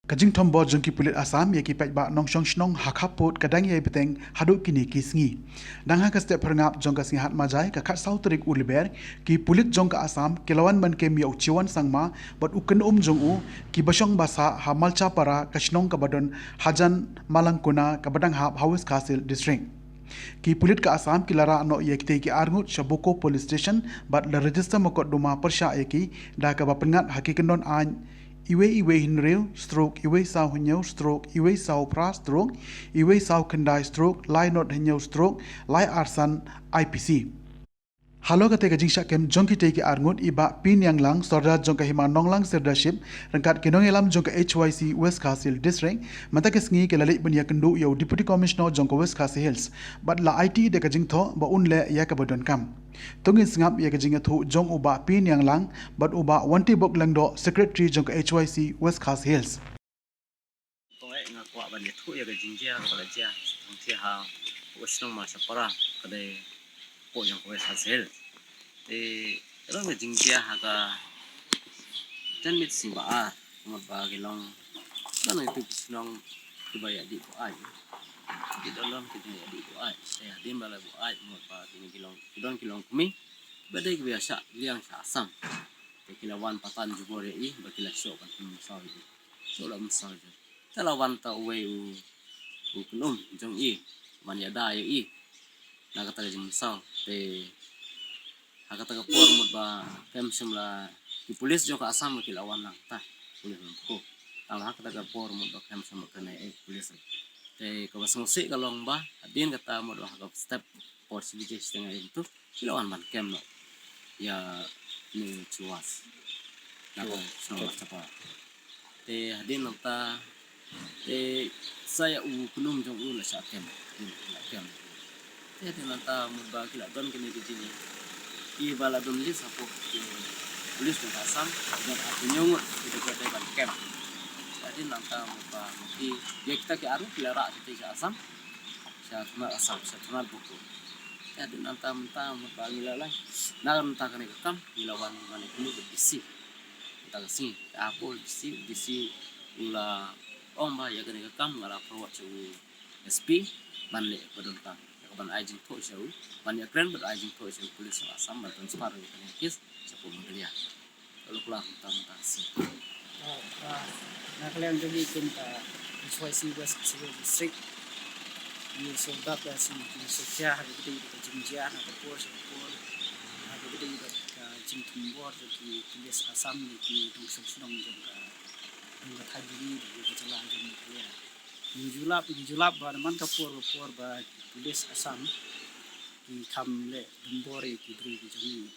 Kajing thombo jongki pulit Assam yaki pek ba nong shong shnong hakapot kadang yai peteng haduk kini kisngi. Dang ha kastep perngap jong kasngi hat majai ka khat sauterik uliber ki pulit jong ka Assam kilawan ban kem yau ciwan sangma bat uken jong u ki basong basa ha malcha para kashnong kabadon hajan malangkuna kabadang hap hawis kasil district. Ki pulit ka Assam ki lara no yekte ki arngut shaboko police station bat la register mokot duma persya yaki da ka bapengat hakikendon an iwe hinreu stroke iwe sau hnyau stroke iwe sau pra stroke iwe sau kendai stroke lai not hnyau stroke lai arsan IPC. Halo kate ka jingsha kem jongki te ki arngut iba pin yang lang sorda jongka hima nonglang serdership rangkat kinong elam jongka HYC West Kasil district mata ke sngi ke lalik benya kendu yo deputy commissioner jongka West Kasil Hills but la IT de ka jingtho ba unle ya ka bodon kam tungin singap ya ka jinga thu jong uba pin yang lang but uba wanti bok lang do secretary jongka HYC West Kasil Hills Tôi ngạc quả và nhiệt thu ya cái jinja cái là ja thằng chia ha Western mà sắp ra cái đây bộ yang có vẻ sel thì đó là jinja ha cái chân mít sinh ba một ba cái long đó là từ long từ bây giờ đi của ai thì đó là cái gì đi của ai thì điểm là của ai một ba cái long của mình bây giờ cái biasa liang sasam thì cái là one patan juga đấy bagi lah show kan misal itu so lah misal itu kalau wanta uwe u kunum jong i man ya da i na kata jong misal te hakata ka por mo ba kem simla di polis jong ka asam ki lawan lang ta polis ko tang hakata ka por mo ba kem sama kana polis te ka basang si kalong ba adin kata mo ba ka step por sibije setengah itu ki lawan man kem no ya ni cuas nako sama siapa te hadin nota te saya kunum jong la sa kem te hadin nota mubaki la don kini kini I bala don lis apo polis ko asam dan apunyong itu ko te ban kem hadin nota muba ki ya kita ke aru lara te sa asam sa tuna asam sa tuna buku hadin nota menta muba ngilalai na nota kani kam ngilawan mani kini bisi tagasi apol disi ula omba ya kene kam ngala perwat chu SP banle badon ta ya ban ajing to show ban ya kren bad ajing to show polis asam ban transfer kene kis sapo modelia kalau kula ta si na kalian jadi kita HYC West District ni sobat da si sosial hari ini kita jinjia na por hari ini kita jingtumbor jadi polis asam ni ki dong senong jong ka thagi ni ka jalan jong ya julap ba man ka por ba polis asam ki kam le dumbore ki dri ki jong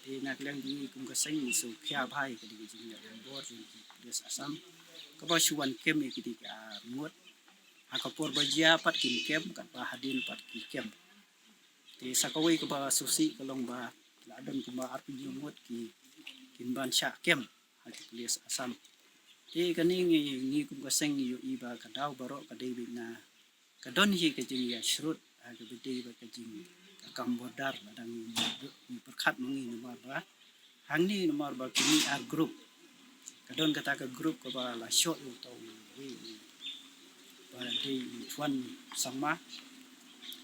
ni nak lang di kum ka sai so khya bhai ka di jing ya dumbor ki polis asam ka ba shuan kem ki di ka ngot ha ka por ba jia pat ki kem ka ba hadin pat ki kem ti sakawai ka ba susi kalong ba ladon kuma arpi jumut ki kimban sha kem hati polis asam ti kani ni kum kaseng yu iba ka daw baro ka dewi na ka don hi ka jing ya shrut ha ka bidi ba ka jing ka kambodar ladang ni perkhat mengi nomor ba hang ni nomor ba kini ar group ka don kata ka group ka ba la shot yu to wi ba de tuan sama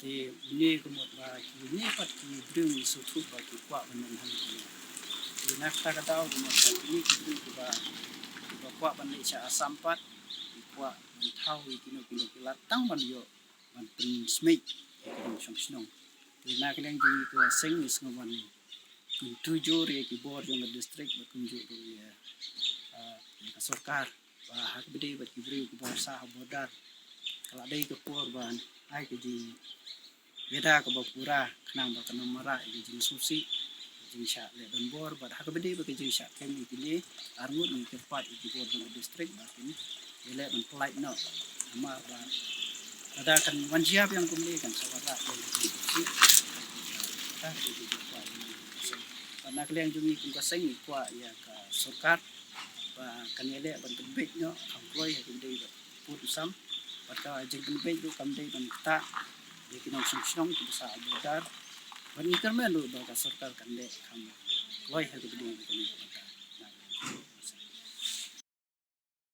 thì ni có một vài ni phát kỳ đường số thu và kỳ quả bên mình hàng thì nát ta cái tao một cái ni kỳ đường và quả bên này sẽ sampat quả mình thao thì kino là tăng bằng nhiều bằng từng smith cái đường sông sông thì nát cái đang đi cái sinh như sông bằng cùng tujuh cái board trong district và cùng juga cái sarkar và hak bedi và kỳ beri cái bahasa bodar kalau ada cái por ban ai cái gì beda ke bapura kenang ba kana mara di jing susi jing sha le don bor ba ha bede ba ke jing sha kem ni arngut ni ke pat di bor di district ba ini le on polite no ma ba ada kan wanjiap yang kumli kan sawara di susi ta di kwa karena kalian jumi kum ka sing kwa ya ka sarkar ba kan ele ban tebek no employ ha bede ba put sam ba ka jing tebek du kam dei ban ta di kinong sung tu sa abudar ban ikan men do ba sarkar kan le kam loy ha bede